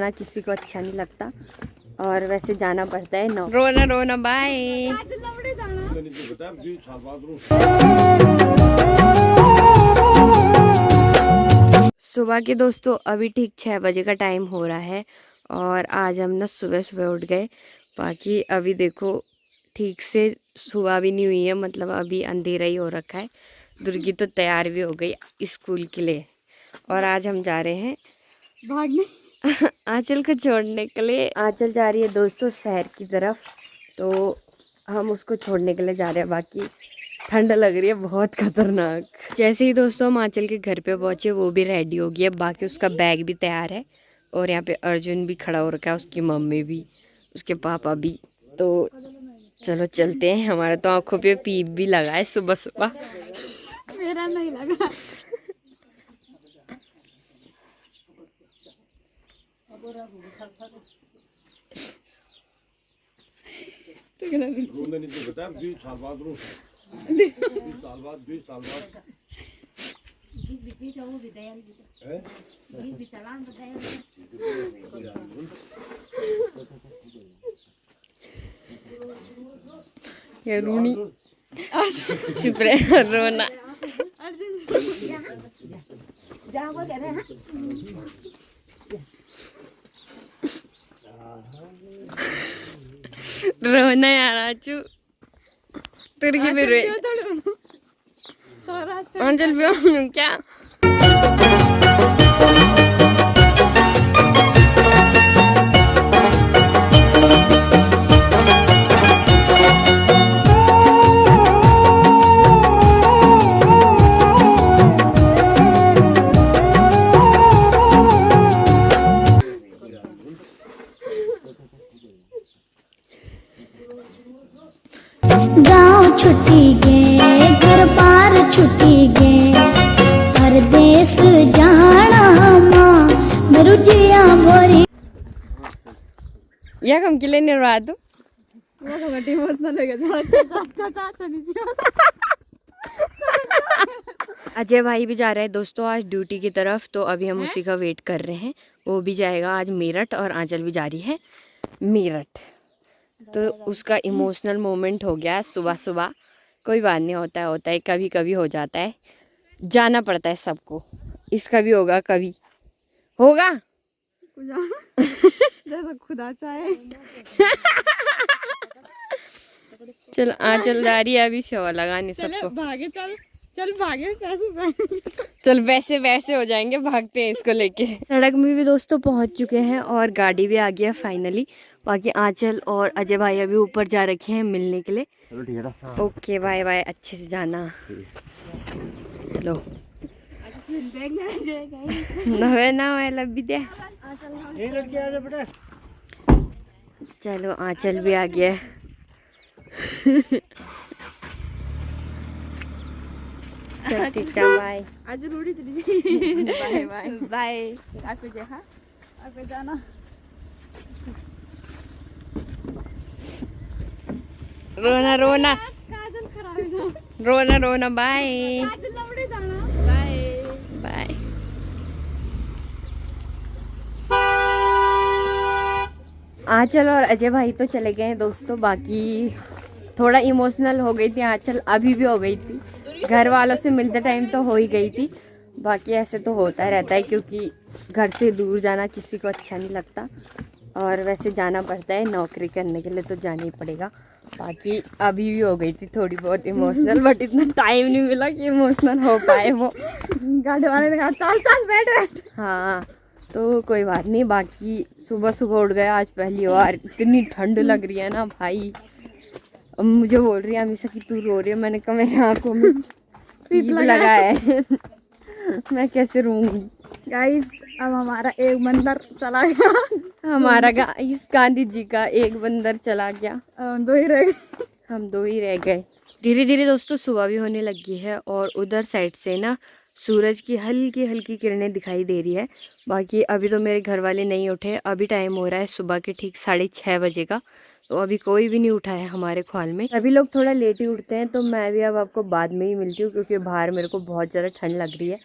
जाना किसी को अच्छा नहीं लगता और वैसे जाना पड़ता है। नो रोना रोना बाय। सुबह के दोस्तों अभी ठीक 6 बजे का टाइम हो रहा है और आज हम ना सुबह सुबह उठ गए। बाकी अभी देखो ठीक से सुबह भी नहीं हुई है, मतलब अभी अंधेरा ही हो रखा है। दुर्गी तो तैयार भी हो गई स्कूल के लिए और आज हम जा रहे हैं भागने आंचल को छोड़ने के लिए। आंचल जा रही है दोस्तों शहर की तरफ, तो हम उसको छोड़ने के लिए जा रहे हैं। बाकी ठंड लग रही है बहुत खतरनाक। जैसे ही दोस्तों हम आंचल के घर पे पहुंचे वो भी रेडी हो गई है, बाकी उसका बैग भी तैयार है और यहाँ पे अर्जुन भी खड़ा हो रखा है, उसकी मम्मी भी, उसके पापा भी। तो चलो चलते हैं। हमारे तो आंखों पे पीप भी लगा है सुबह सुबह। मेरा नहीं लगा। ये रूनी चुप रहे रोना। रोना यार आचू तुर्की भी रोए। आंचल भी क्या गाँव छुट्टी गे घर पार छुट्टी गे परदेस जाना माँ मरुजिया बोरी या हम किले निर्वाह दो अजय भाई भी जा रहा है दोस्तों आज ड्यूटी की तरफ, तो अभी हम उसी का वेट कर रहे हैं। वो भी जाएगा आज मेरठ और आंचल भी जा रही है मेरठ। तो उसका इमोशनल मोमेंट हो गया सुबह सुबह। कोई बात नहीं, होता है कभी कभी हो जाता है, जाना पड़ता है सबको। इसका भी होगा कभी होगा जैसा खुदा चाहे। चल आंचल जा रही है अभी शवा लगाने सबको। भागे चल भागे चल वैसे वैसे हो जाएंगे, भागते हैं इसको लेके। सड़क में भी दोस्तों पहुंच चुके हैं और गाड़ी भी आ गया फाइनली। बाकी आंचल और अजय भाई अभी ऊपर जा रखे हैं मिलने के लिए। चलो ठीक है, ओके बाय बाय, अच्छे से जाना। चलो ना लब्बी दे। चलो आंचल भी आ गया। ठीक है बाय। आज रूढ़ी बाय बाय बाय। आगे जा, हाँ आगे जाना। रोना रोना काजल खराब रोना रोना बाय काजल लवड़ी जाना। Bye bye. आंचल और अजय भाई तो चले गए हैं दोस्तों। बाकी थोड़ा इमोशनल हो गई थी आंचल, अभी भी हो गई थी। घर वालों से मिलते टाइम तो हो ही गई थी। बाकी ऐसे तो होता रहता है क्योंकि घर से दूर जाना किसी को अच्छा नहीं लगता और वैसे जाना पड़ता है, नौकरी करने के लिए तो जाना ही पड़ेगा। बाकी अभी भी हो गई थी थोड़ी बहुत इमोशनल, बट इतना टाइम नहीं मिला कि इमोशनल हो पाए वो। गाड़ी वाले ने कहा चल चल बैठ। हाँ तो कोई बात नहीं। बाकी सुबह सुबह उठ गया आज पहली बार, इतनी ठंड लग रही है ना भाई। अब मुझे बोल रही है हमेशा कि तू रो रही है, मैंने कहा मेरी आंखों में पीप लगा है मैं कैसे रोऊंगी। गाइस अब हमारा एक बंदर चला गया। हमारा इस गांधी जी का एक बंदर चला गया, दो ही रह गए। हम दो ही रह गए। धीरे धीरे दोस्तों सुबह भी होने लगी है और उधर साइड से ना सूरज की हल्की हल्की किरणें दिखाई दे रही है। बाकी अभी तो मेरे घर वाले नहीं उठे, अभी टाइम हो रहा है सुबह के ठीक 6:30 बजे का, तो अभी कोई भी नहीं उठा है हमारे ख्वाल में। सभी लोग थोड़ा लेट ही उठते हैं, तो मैं भी अब आपको बाद में ही मिलती हूँ क्योंकि बाहर मेरे को बहुत ज़्यादा ठंड लग रही है।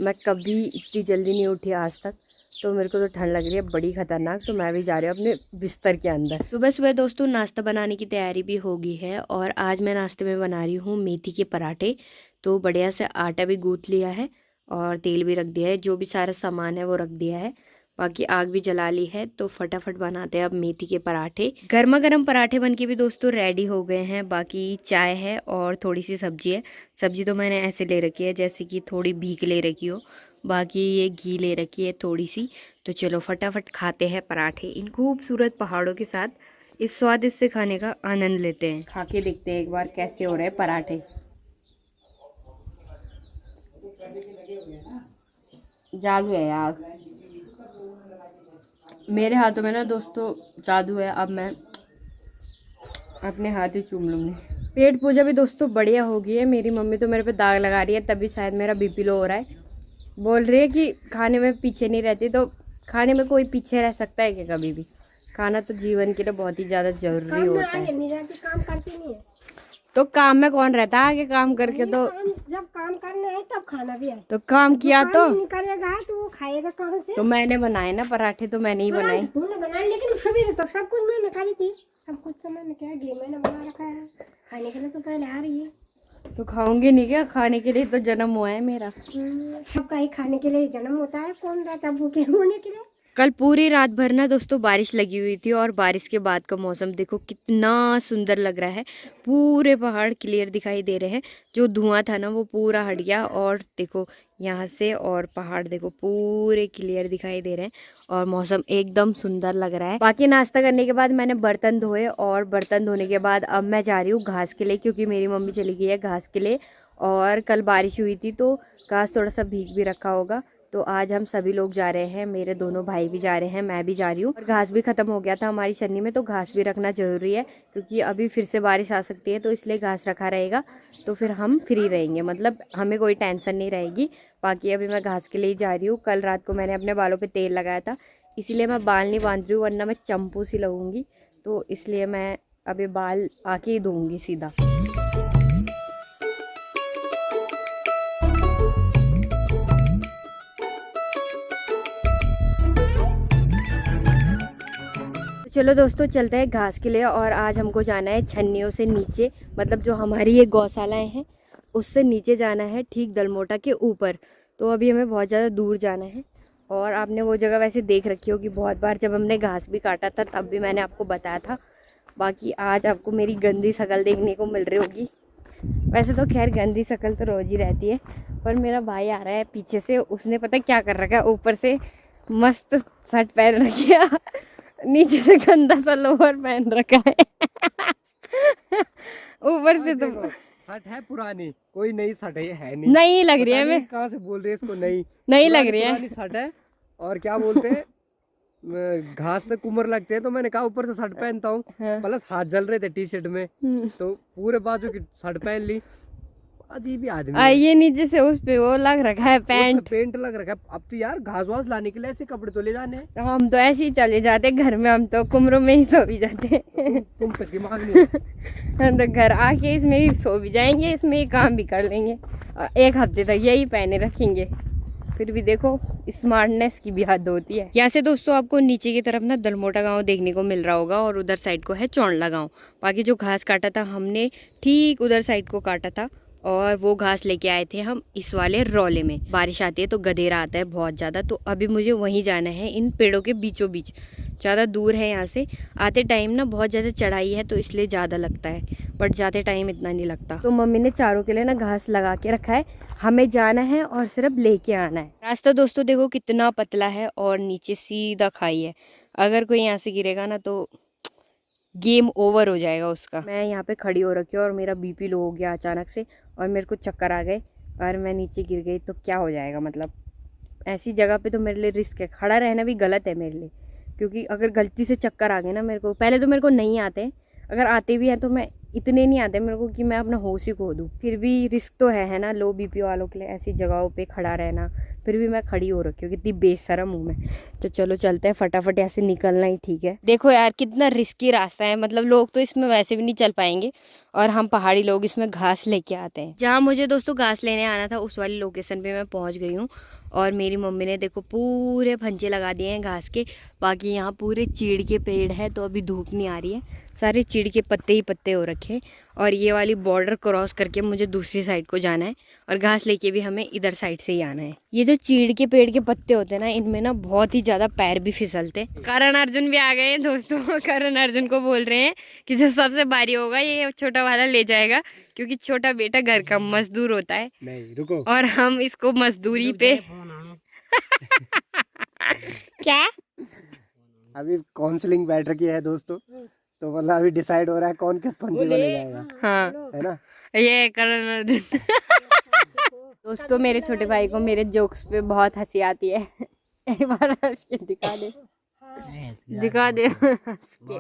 मैं कभी इतनी जल्दी नहीं उठी आज तक, तो मेरे को तो ठंड लग रही है बड़ी खतरनाक। तो मैं भी जा रही हूँ अपने बिस्तर के अंदर। सुबह सुबह दोस्तों नाश्ता बनाने की तैयारी भी हो गई है और आज मैं नाश्ते में बना रही हूँ मेथी के पराठे। तो बढ़िया से आटा भी गूँथ लिया है और तेल भी रख दिया है, जो भी सारा सामान है वो रख दिया है, बाकी आग भी जला ली है। तो फटाफट बनाते हैं अब मेथी के पराठे। गर्मा गर्म पराठे बनके भी दोस्तों रेडी हो गए हैं। बाकी चाय है और थोड़ी सी सब्जी है। सब्जी तो मैंने ऐसे ले रखी है जैसे कि थोड़ी भीग ले रखी हो, बाकी ये घी ले रखी है थोड़ी सी। तो चलो फटाफट खाते हैं पराठे इन खूबसूरत पहाड़ों के साथ। इस स्वादिष्ट से खाने का आनंद लेते हैं। खा के देखते हैं एक बार कैसे हो रहे हैं पराठे। जादू है यार मेरे हाथों में ना दोस्तों, जादू है। अब मैं अपने हाथ ही चूम लूँगी। पेट पूजा भी दोस्तों बढ़िया हो गई है। मेरी मम्मी तो मेरे पे दाग लगा रही है, तभी शायद मेरा बीपी लो हो रहा है। बोल रही है कि खाने में पीछे नहीं रहती, तो खाने में कोई पीछे रह सकता है क्या? कभी भी खाना तो जीवन के लिए बहुत ही ज़्यादा जरूरी होता है। काम करती नहीं है तो काम में कौन रहता है आगे काम करके? तो जब काम करना है तब खाना भी है। तो काम किया तो नहीं करेगा तो वो खाएगा कहाँ से? तो मैंने बनाए ना पराठे, तो मैंने ही बनाए। तूने बनाए, लेकिन सभी तो सब कुछ मैंने करी थी। सब कुछ तो मैंने क्या घी मैंने बना रखा है, खाने के लिए तो पहले आ रही है। तो खाऊंगी नहीं क्या? खाने के लिए तो जन्म हुआ है मेरा। सबका ही खाने के लिए जन्म होता है, कौन रहता है भूखे होने के लिए? कल पूरी रात भर ना दोस्तों बारिश लगी हुई थी और बारिश के बाद का मौसम देखो कितना सुंदर लग रहा है। पूरे पहाड़ क्लियर दिखाई दे रहे हैं। जो धुआं था ना वो पूरा हट गया और देखो यहाँ से और पहाड़ देखो पूरे क्लियर दिखाई दे रहे हैं और मौसम एकदम सुंदर लग रहा है। बाकी नाश्ता करने के बाद मैंने बर्तन धोए और बर्तन धोने के बाद अब मैं जा रही हूँ घास के लिए, क्योंकि मेरी मम्मी चली गई है घास के लिए। और कल बारिश हुई थी तो घास थोड़ा सा भीग भी रखा होगा। तो आज हम सभी लोग जा रहे हैं, मेरे दोनों भाई भी जा रहे हैं, मैं भी जा रही हूँ। और घास भी खत्म हो गया था हमारी छन्नी में, तो घास भी रखना जरूरी है, क्योंकि अभी फिर से बारिश आ सकती है। तो इसलिए घास रखा रहेगा तो फिर हम फ्री रहेंगे, मतलब हमें कोई टेंशन नहीं रहेगी। बाकी अभी मैं घास के लिए ही जा रही हूँ। कल रात को मैंने अपने बालों पर तेल लगाया था, इसीलिए मैं बाल नहीं बांध रही हूँ, वरना मैं चंपू सी लगूंगी। तो इसलिए मैं अभी बाल आके ही धोऊंगी सीधा। चलो दोस्तों चलते हैं घास के लिए। और आज हमको जाना है छन्नियों से नीचे, मतलब जो हमारी ये गौशालाएं हैं उससे नीचे जाना है, ठीक दलमोटा के ऊपर। तो अभी हमें बहुत ज़्यादा दूर जाना है। और आपने वो जगह वैसे देख रखी होगी बहुत बार, जब हमने घास भी काटा था तब भी मैंने आपको बताया था। बाकी आज आपको मेरी गंदी शक्ल देखने को मिल रही होगी। वैसे तो खैर गंदी शक्ल तो रोज़ ही रहती है, पर मेरा भाई आ रहा है पीछे से, उसने पता क्या कर रखा है, ऊपर से मस्त शर्ट पहन रखी है, नीचे से गंदा सा लोअर पहन रखा है। ऊपर से तो शर्ट है पुरानी, कोई नई शर्ट है नहीं। नहीं लग रही है। मैं कहाँ से बोल रही है इसको? नहीं लग रही है। पुरानी शर्ट है। और क्या बोलते हैं घास से कुमर लगते हैं, तो मैंने कहा ऊपर से शर्ट पहनता हूँ। प्लस हाथ जल रहे थे टी शर्ट में, तो पूरे बाजू की शर्ट पहन ली। अजीब ही आदमी है। ये नीचे से उस पे वो लग रखा है पेंट लग रखा है। अब तो यार घास वास लाने के लिए ऐसे कपड़े तो ले जाने हैं। हम तो ऐसे ही चले जाते घर में, हम तो कुमरों में ही सो भी जाते। तुम पे दिमाग नहीं है। हम तो घर आके इसमें ही सो भी जाएंगे, इसमें ही काम भी कर लेंगे। एक हफ्ते तक यही पहने रखेंगे, फिर भी देखो स्मार्टनेस की भी हद होती है। यहाँ से दोस्तों आपको नीचे की तरफ ना दलमोटा गांव देखने को मिल रहा होगा और उधर साइड को है चौंडला गांव। बाकी जो घास काटा था हमने ठीक उधर साइड को काटा था और वो घास लेके आए थे हम इस वाले रौले में। बारिश आती है तो गधेरा आता है बहुत ज़्यादा, तो अभी मुझे वहीं जाना है इन पेड़ों के बीचों बीच। ज़्यादा दूर है यहाँ से, आते टाइम ना बहुत ज़्यादा चढ़ाई है तो इसलिए ज़्यादा लगता है, बट जाते टाइम इतना नहीं लगता। तो मम्मी ने चारों के लिए ना घास लगा के रखा है, हमें जाना है और सिर्फ लेके आना है। रास्ता दोस्तों देखो कितना पतला है और नीचे सीधा खाई है। अगर कोई यहाँ से गिरेगा ना तो गेम ओवर हो जाएगा उसका। मैं यहाँ पे खड़ी हो रखी हूँ और मेरा बीपी लो हो गया अचानक से और मेरे को चक्कर आ गए और मैं नीचे गिर गई तो क्या हो जाएगा। मतलब ऐसी जगह पे तो मेरे लिए रिस्क है, खड़ा रहना भी गलत है मेरे लिए, क्योंकि अगर गलती से चक्कर आ गए ना मेरे को, पहले तो मेरे को नहीं आते, अगर आते भी हैं तो मैं इतने नहीं आते मेरे को कि मैं अपना होश ही खो दूँ। फिर भी रिस्क तो है ना, लो बीपी वालों के लिए ऐसी जगहों पे खड़ा रहना। फिर भी मैं खड़ी हो रखी हूँ, कितनी बेशरम हूँ मैं। तो चलो चलते हैं, फटाफट ऐसे निकलना ही ठीक है। देखो यार कितना रिस्की रास्ता है, मतलब लोग तो इसमें वैसे भी नहीं चल पाएंगे और हम पहाड़ी लोग इसमें घास लेके आते हैं। जहाँ मुझे दोस्तों घास लेने आना था उस वाली लोकेशन पे मैं पहुँच गई हूँ। और मेरी मम्मी ने देखो पूरे फंचे लगा दिए हैं घास के। बाकी यहाँ पूरे चीड़ के पेड़ है, तो अभी धूप नहीं आ रही है, सारे चीड़ के पत्ते ही पत्ते हो रखे। और ये वाली बॉर्डर क्रॉस करके मुझे दूसरी साइड को जाना है और घास लेके भी हमें इधर साइड से ही आना है। ये जो चीड़ के पेड़ के पत्ते होते हैं ना, इनमें ना बहुत ही ज्यादा पैर भी फिसलते। करण अर्जुन भी आ गए हैं दोस्तों। करण अर्जुन को बोल रहे हैं कि जो सबसे भारी होगा ये छोटा वाला ले जाएगा, क्योंकि छोटा बेटा घर का मजदूर होता है। नहीं रुको, और हम इसको मजदूरी पे क्या अभी काउंसलिंग बैठ रखी है दोस्तों, तो मतलब अभी डिसाइड हो रहा है कौन किस पंजे में ले जाएगा। हाँ है ना, ये करण अर्जुन। दोस्तों मेरे छोटे भाई को मेरे जोक्स पे बहुत हंसी आती है। एक बार हंस के दिखा दे, दिखा दे हंस के।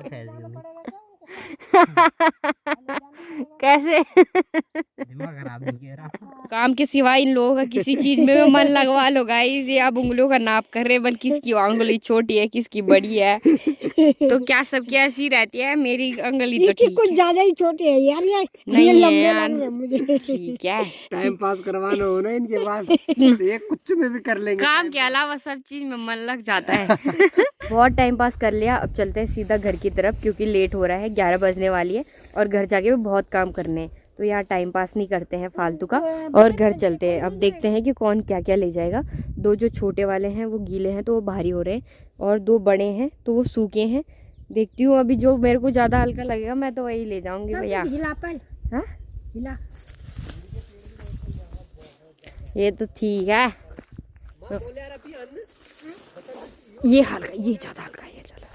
कैसे दिमाग खराब नहीं किया काम के सिवा इन लोगों का किसी चीज में मन लगवा लो गाइस। ये अब उंगलियों का नाप कर रहे हैं, बल्कि किसकी उंगली छोटी है किसकी बड़ी है, तो क्या सबकी ऐसी रहती है। मेरी उंगली तो ठीक कुछ ज्यादा ही छोटी है यार, नहीं ये है लंबे यार, लग रहे हैं मुझे। ठीक है। टाइम पास करवाना हो ना इनके पास तो ये कुछ में भी कर लेंगे। काम के अलावा सब चीज में मन लग जाता है। बहुत टाइम पास कर लिया, अब चलते हैं सीधा घर की तरफ, क्योंकि लेट हो रहा है, 11 बजने वाली है और घर जाके भी बहुत काम करने हैं। तो यहाँ टाइम पास नहीं करते हैं फालतू का और घर चलते हैं। अब देखते हैं कि कौन क्या क्या ले जाएगा। 2 जो छोटे वाले हैं वो गीले हैं तो वो भारी हो रहे हैं, और 2 बड़े हैं तो वो सूखे हैं। देखती हूँ अभी जो मेरे को ज़्यादा हल्का लगेगा मैं तो वही ले जाऊंगी भैया। हाँ हिला ये तो ठीक है। तो ये हल्का, ये ज़्यादा हल्का है, ये ज़्यादा।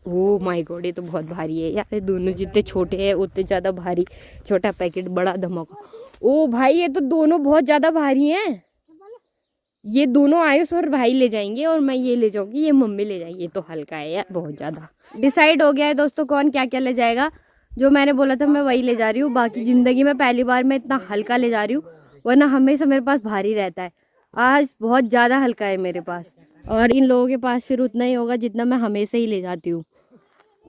ओ माय गॉड, ये तो बहुत भारी है यार। ये दोनों जितने छोटे हैं उतने ज़्यादा भारी। छोटा पैकेट बड़ा धमाका। ओ भाई ये तो दोनों बहुत ज़्यादा भारी हैं। ये दोनों आयुष और भाई ले जाएंगे और मैं ये ले जाऊंगी, ये मम्मी ले जाएंगी। ये तो हल्का है यार बहुत ज़्यादा। डिसाइड हो गया है दोस्तों कौन क्या क्या ले जाएगा। जो मैंने बोला था मैं वही ले जा रही हूँ। बाकी ज़िंदगी में पहली बार मैं इतना हल्का ले जा रही हूँ, वरना हमेशा मेरे पास भारी रहता है। आज बहुत ज़्यादा हल्का है मेरे पास, और इन लोगों के पास फिर उतना ही होगा जितना मैं हमेशा ही ले जाती हूँ।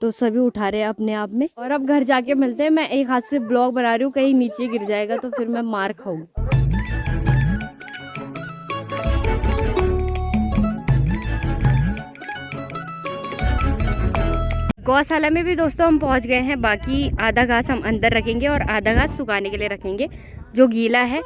तो सभी उठा रहे हैं अपने आप में। और अब घर जाके मिलते हैं। मैं एक हाथ से ब्लॉग बना रही हूँ, कहीं नीचे गिर जाएगा तो फिर मैं मार खाऊंगी। गौशाला में भी दोस्तों हम पहुंच गए हैं। बाकी आधा घास हम अंदर रखेंगे और आधा घास सुखाने के लिए रखेंगे। जो गीला है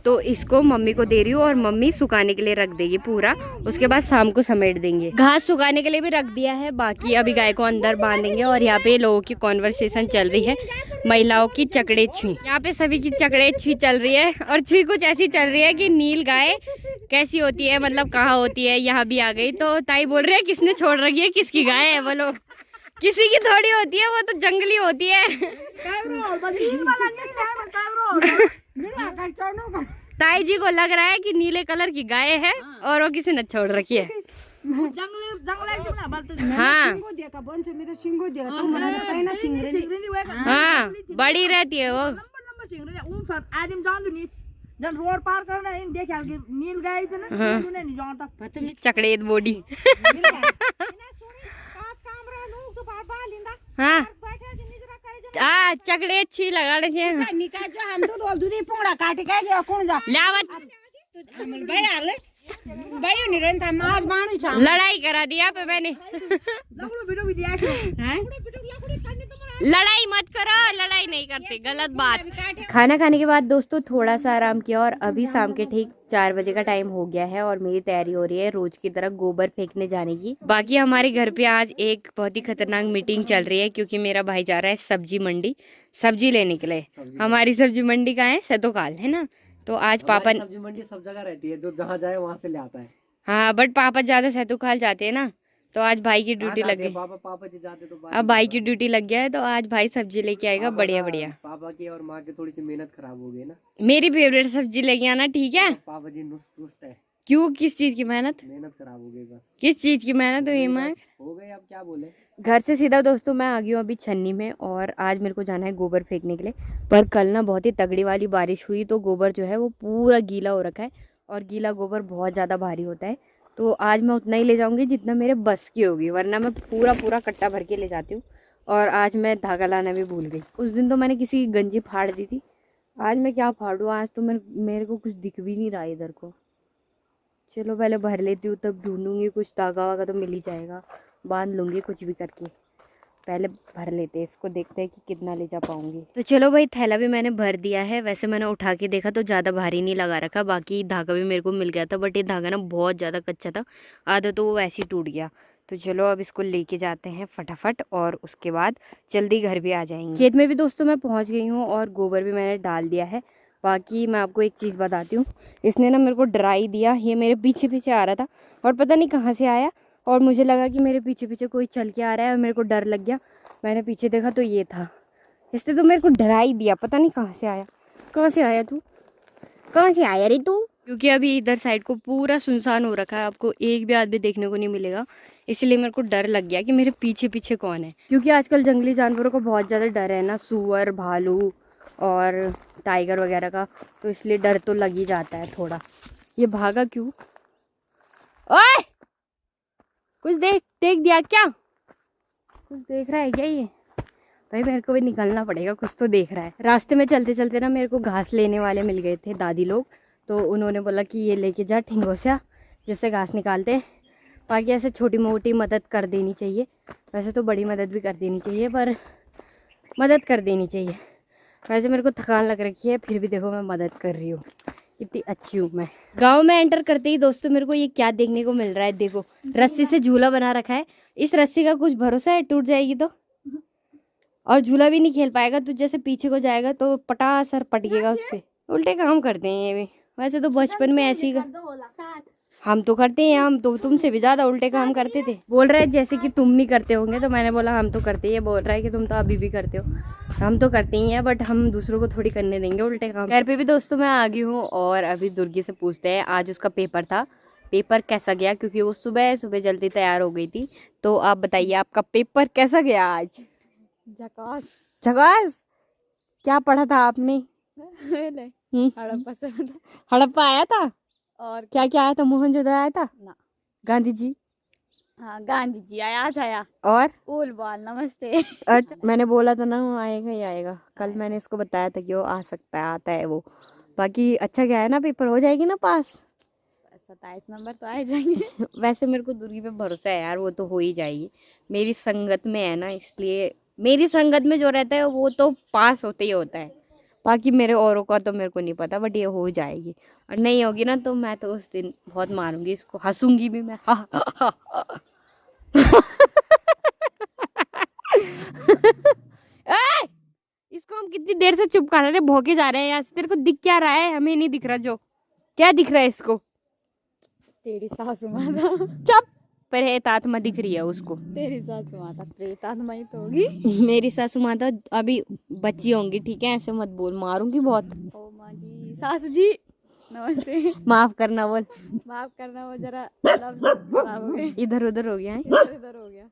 तो इसको मम्मी को दे रही हूँ और मम्मी सुखाने के लिए रख देगी पूरा। उसके बाद शाम को समेट देंगे। घास सुखाने के लिए भी रख दिया है। बाकी अभी गाय को अंदर बांधेंगे। और यहाँ पे लोगों की कॉन्वर्सेशन चल रही है, महिलाओं की चकड़े छुई। यहाँ पे सभी की चकड़े छुई चल रही है, और छुई कुछ ऐसी चल रही है कि नील गाय कैसी होती है, मतलब कहाँ होती है। यहाँ भी आ गई तो ताई बोल रही है किसने छोड़ रखी है, किसकी गाय है बोलो। किसी की थोड़ी होती है, वो तो जंगली होती है। ताई जी को लग रहा है कि नीले कलर की गाय है और वो किसी ने छोड़ रखी है। हाँ हाँ बड़ी रहती है वो। रोड पार करना नील गाय चकड़ेत बॉडी। हाँ चकड़े अच्छी लगा रही है। लड़ाई करा दिया पे मैंने। लड़ाई मत करो, लड़ाई नहीं करते, गलत बात। खाना खाने के बाद दोस्तों थोड़ा सा आराम किया और अभी शाम के ठीक 4 बजे का टाइम हो गया है और मेरी तैयारी हो रही है रोज की तरह गोबर फेंकने जाने की। बाकी हमारे घर पे आज एक बहुत ही खतरनाक मीटिंग चल रही है, क्योंकि मेरा भाई जा रहा है सब्जी मंडी सब्जी लेने के लिए। हमारी सब्जी मंडी कहाँ है, सतोकाल है ना। तो आज पापा, सब्जी मंडी सब जगह रहती है, जो जहाँ जाए वहाँ से ले आता है। हाँ बट पापा ज्यादा सतोकाल जाते हैं ना, तो आज भाई की ड्यूटी लग गई। पापा जी जाते तो अब भाई की ड्यूटी लग गया है, तो आज भाई सब्जी लेके आएगा बढ़िया बढ़िया। पापा की और माँ की थोड़ी सी मेहनत खराब हो गई ना। मेरी फेवरेट सब्जी लेके आना, ठीक है। पापा जी नुस्त है। क्यों? किस चीज की मेहनत? मेहनत खराब हो गई बस। किस चीज की मेहनत हुई माँ? हो गई, अब क्या बोले। घर से सीधा दोस्तों मैं आ गई हूँ अभी छन्नी में, और आज मेरे को जाना है गोबर फेंकने के लिए। पर कल ना बहुत ही तगड़ी वाली बारिश हुई तो गोबर जो है वो पूरा गीला हो रखा है, और गीला गोबर बहुत ज़्यादा भारी होता है। तो आज मैं उतना ही ले जाऊँगी जितना मेरे बस की होगी, वरना मैं पूरा पूरा कट्टा भर के ले जाती हूँ। और आज मैं धागा लाना भी भूल गई। उस दिन तो मैंने किसी की गंजी फाड़ दी थी, आज मैं क्या फाड़ूँ? आज तो मेरे को कुछ दिख भी नहीं रहा इधर को। चलो पहले भर लेती हूँ, तब ढूंढूंगी कुछ धागा वागा तो मिल ही जाएगा, बांध लूँगी कुछ भी करके। पहले भर लेते हैं इसको, देखते हैं कि कितना ले जा पाऊँगी। तो चलो भाई, थैला भी मैंने भर दिया है। वैसे मैंने उठा के देखा तो ज़्यादा भारी नहीं लगा रखा, बाकी धागा भी मेरे को मिल गया था, बट ये धागा ना बहुत ज़्यादा कच्चा था, आधा तो वो वैसे ही टूट गया। तो चलो अब इसको लेके जाते हैं फटाफट, और उसके बाद जल्दी घर भी आ जाएंगे। खेत में भी दोस्तों मैं पहुँच गई हूँ, और गोबर भी मैंने डाल दिया है। बाकी मैं आपको एक चीज़ बताती हूँ, इसने ना मेरे को डराई दिया। ये मेरे पीछे पीछे आ रहा था और पता नहीं कहाँ से आया, और मुझे लगा कि मेरे पीछे पीछे कोई चल के आ रहा है, और मेरे को डर लग गया। मैंने पीछे देखा तो ये था। इसने तो मेरे को डरा ही दिया, पता नहीं कहाँ से आया। कहाँ से आया तू? कहाँ से आया रे तू? क्योंकि अभी इधर साइड को पूरा सुनसान हो रखा है, आपको एक भी आदमी देखने को नहीं मिलेगा, इसलिए मेरे को डर लग गया कि मेरे पीछे पीछे कौन है। क्योंकि आजकल जंगली जानवरों को बहुत ज़्यादा डर है ना, सूअर, भालू और टाइगर वगैरह का, तो इसलिए डर तो लग ही जाता है थोड़ा। ये भागा क्यों? ओए, कुछ देख दिया क्या? कुछ देख रहा है क्या ये? भाई मेरे को भी निकलना पड़ेगा, कुछ तो देख रहा है। रास्ते में चलते चलते ना मेरे को घास लेने वाले मिल गए थे, दादी लोग। तो उन्होंने बोला कि ये लेके जा ठिंगोसिया, जिससे घास निकालते हैं। बाकी ऐसे छोटी मोटी मदद कर देनी चाहिए, वैसे तो बड़ी मदद भी कर देनी चाहिए, पर मदद कर देनी चाहिए। वैसे मेरे को थकान लग रखी है, फिर भी देखो मैं मदद कर रही हूँ, कितनी अच्छी हूँ मैं। गांव में एंटर करते ही दोस्तों मेरे को ये क्या देखने को मिल रहा है, देखो रस्सी से झूला बना रखा है। इस रस्सी का कुछ भरोसा है, टूट जाएगी तो, और झूला भी नहीं खेल पाएगा। तो जैसे पीछे को जाएगा तो पटासर पटिएगा उस पर। उल्टे काम करते हैं ये भी, वैसे तो बचपन में ऐसे ही हम तो करते हैं, हम तो तुमसे भी ज्यादा उल्टे काम करते थे। बोल रहा है जैसे कि तुम नहीं करते होंगे, तो मैंने बोला हम तो करते हैं। बोल रहा है कि तुम तो अभी भी करते हो, हम तो करते ही हैं, बट हम दूसरों को थोड़ी करने देंगे उल्टे काम। घर पे भी दोस्तों मैं आ गई हूँ, और अभी दुर्गी से पूछते हैं, आज उसका पेपर था, पेपर कैसा गया? क्योंकि वो सुबह सुबह जल्दी तैयार हो गई थी। तो आप बताइए आपका पेपर कैसा गया आज? झकास। झकास? क्या पढ़ा था आपने? हड़प्पा से हड़प्पा आया था, और क्या क्या आया था? मोहनजोदड़ो आया था ना। गांधी जी? हाँ गांधी जी आया, आज आया। और बोल बाल नमस्ते। अच्छा, मैंने बोला था ना वो आएगा ही आएगा। कल मैंने इसको बताया था कि वो आ सकता है, आता है वो। बाकी अच्छा गया है ना पेपर? हो जाएगी ना पास? 27 नंबर तो आ जाएंगे। वैसे मेरे को दुर्गी पे भरोसा है यार, वो तो हो ही जाएगी। मेरी संगत में है ना, इसलिए मेरी संगत में जो रहता है वो तो पास होते ही होता है। बाकी मेरे औरों का तो मेरे को नहीं पता, बट ये हो जाएगी। और नहीं होगी ना तो मैं तो उस दिन बहुत मारूंगी इसको, हंसूंगी भी मैं। ए! इसको हम कितनी देर से चुप कर रहे हैं, भौंके जा रहे हैं यहाँ से। तेरे को दिख क्या रहा है? हमें नहीं दिख रहा। जो क्या दिख रहा है इसको? तेरी सासू माता। चुप! प्रेतात्मा दिख रही है उसको। तेरी सासू माता प्रेतात्मा ही तो होगी। मेरी सासू माता अभी बच्ची होंगी, ठीक है? ऐसे मत बोल, मारूंगी बहुत। ओ माँ जी, सासू जी नमस्ते। माफ करना बोल। माफ करना, वो जरा लफ्ज खराब हो गए, इधर उधर हो गया है। इधर उधर हो गया।